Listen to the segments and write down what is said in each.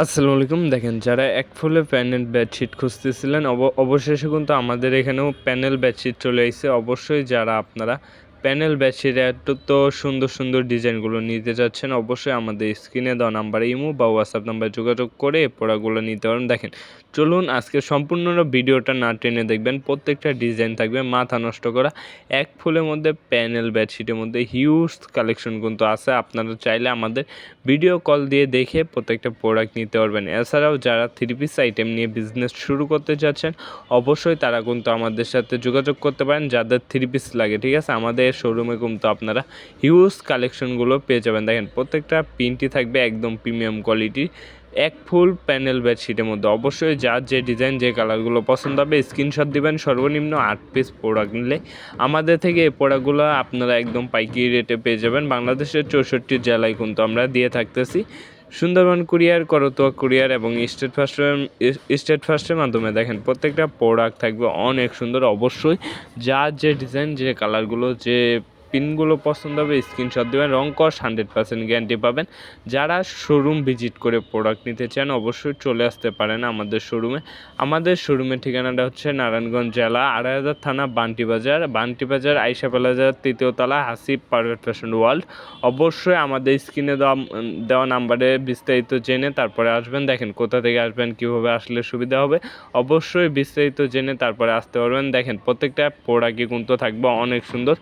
আসসালামু আলাইকুম। দেখেন, যারা এক ফুলে প্যানেল বেডশিট খুঁজতেছিলেন অবশেষে কিন্তু আমাদের এখানেও প্যানেল বেডশিট চলে এসেছে। অবশ্যই যারা আপনারা প্যানেল বেডশিটে এত তো সুন্দর সুন্দর ডিজাইনগুলো নিতে চাচ্ছেন, অবশ্যই আমাদের স্ক্রিনে দেওয়া নাম্বারে ইমো বা হোয়াটসঅ্যাপ নাম্বারে যোগাযোগ করে এই প্রোডাক্টগুলো নিতে পারেন। দেখেন, চলুন আজকে সম্পূর্ণ ভিডিওটা না টেনে দেখবেন। প্রত্যেকটা ডিজাইন থাকবে মাথা নষ্ট করা। এক ফুলের মধ্যে প্যানেল বেডশিটের মধ্যে হিউজ কালেকশন কিন্তু আছে। আপনারা চাইলে আমাদের ভিডিও কল দিয়ে দেখে প্রত্যেকটা প্রোডাক্ট নিতে পারবেন। এছাড়াও যারা থ্রি পিস আইটেম নিয়ে বিজনেস শুরু করতে চাচ্ছেন, অবশ্যই তারা কিন্তু আমাদের সাথে যোগাযোগ করতে পারেন যাদের থ্রি পিস লাগে। ঠিক আছে, আমাদের শোরুমে কিন্তু আপনারা হিউজ কালেকশনগুলো পেয়ে যাবেন। দেখেন, প্রত্যেকটা প্রিন্টই থাকবে একদম প্রিমিয়াম কোয়ালিটি। এক ফুল প্যানেল বেডশিটের মধ্যে অবশ্যই যার যে ডিজাইন যে কালারগুলো পছন্দ হবে স্ক্রিনশট দিবেন। সর্বনিম্ন 8 পিস প্রোডাক্ট নিলে আমাদের থেকে এই প্রোডাক্টগুলো আপনারা একদম পাইকারি রেটে পেয়ে যাবেন। বাংলাদেশের 64 জেলায় কিন্তু আমরা দিয়ে থাকতেছি। সুন্দরবন কুরিয়ার, করতোয়া কুরিয়ার এবং স্টেট ফার্স্টের মাধ্যমে। দেখেন, প্রত্যেকটা প্রোডাক্ট থাকবে অনেক সুন্দর। অবশ্যই যার যে ডিজাইন যে কালারগুলো যে পিনগুলো পছন্দ হবে স্ক্রিনশট দেবেন। রং কস 100% গ্যারান্টি পাবেন। যারা শোরুম ভিজিট করে প্রোডাক্ট নিতে চান অবশ্যই চলে আসতে পারেন আমাদের শোরুমে। আমাদের শোরুমের ঠিকানাটা হচ্ছে নারায়ণগঞ্জ জেলা, ২৮০০ থানা, বান্টি বাজার আইসা প্লাজার ৩য় তলা, হাসিব পারফেক্ট ফ্যাশন ওয়ার্ল্ড। অবশ্যই আমাদের স্ক্রিনে দেওয়া নাম্বারে বিস্তারিত জেনে তারপরে আসবেন। দেখেন, কোথা থেকে আসবেন, কীভাবে আসলে সুবিধা হবে, অবশ্যই বিস্তারিত জেনে তারপরে আসতে পারবেন। দেখেন, প্রত্যেকটা প্রোডাক্টই কিন্তু থাকবে অনেক সুন্দর।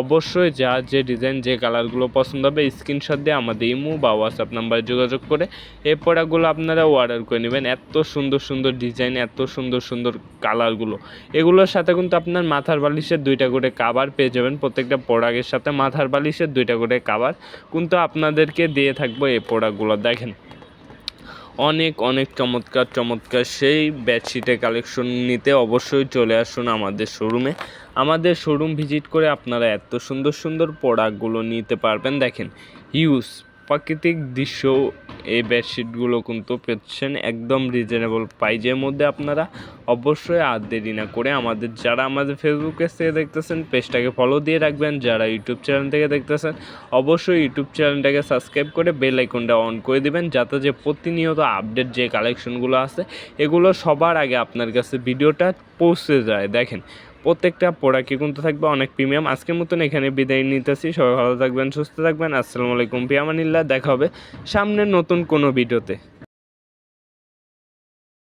অবশ্যই যার যে ডিজাইন যে কালারগুলো পছন্দ হবে স্ক্রিনশট দিয়ে আমাদের ইমো বা হোয়াটসঅ্যাপ নাম্বারে যোগাযোগ করে এই প্রোডাক্টগুলো আপনারা অর্ডার করে নেবেন। এত সুন্দর সুন্দর ডিজাইন, এত সুন্দর সুন্দর কালারগুলো, এগুলোর সাথে কিন্তু আপনার মাথার বালিশের 2টা করে কাভার পেয়ে যাবেন। প্রত্যেকটা প্রোডাক্টের সাথে মাথার বালিশের 2টা করে কাভার কিন্তু আপনাদেরকে দিয়ে থাকবো এই প্রোডাক্টগুলো। দেখেন, অনেক অনেক চমৎকার চমৎকার সেই বেডশিটের কালেকশন নিতে অবশ্যই চলে আসুন আমাদের শোরুমে। আমাদের শোরুম ভিজিট করে আপনারা এত সুন্দর সুন্দর প্রোডাক্টগুলো নিতে পারবেন। দেখেন, হিউজ প্রাকৃতিক দৃশ্য এই বেডশিটগুলো কিন্তু পেচ্ছেন একদম রিজনেবল প্রাইজের মধ্যে। আপনারা অবশ্যই আর দেরি না করে যারা আমাদের ফেসবুক পেজ থেকে দেখতেছেন পেজটাকে ফলো দিয়ে রাখবেন। যারা ইউটিউব চ্যানেল থেকে দেখতেছেন অবশ্যই ইউটিউব চ্যানেলটাকে সাবস্ক্রাইব করে বেল আইকনটা অন করে দিবেন, যাতে যে প্রতিনিয়ত আপডেট যে কালেকশনগুলো আছে এগুলো সবার আগে আপনার কাছে ভিডিওটা পৌঁছে যায়। দেখেন, প্রত্যেকটা প্রোডাক্টই কিন্তু থাকবে অনেক প্রিমিয়াম। আজকের মতন এখানে বিদায় নিতেছি। সবাই ভালো থাকবেন, সুস্থ থাকবেন। আসসালামু আলাইকুম, ফি আমানিল্লাহ। দেখা হবে সামনের নতুন কোনো ভিডিওতে।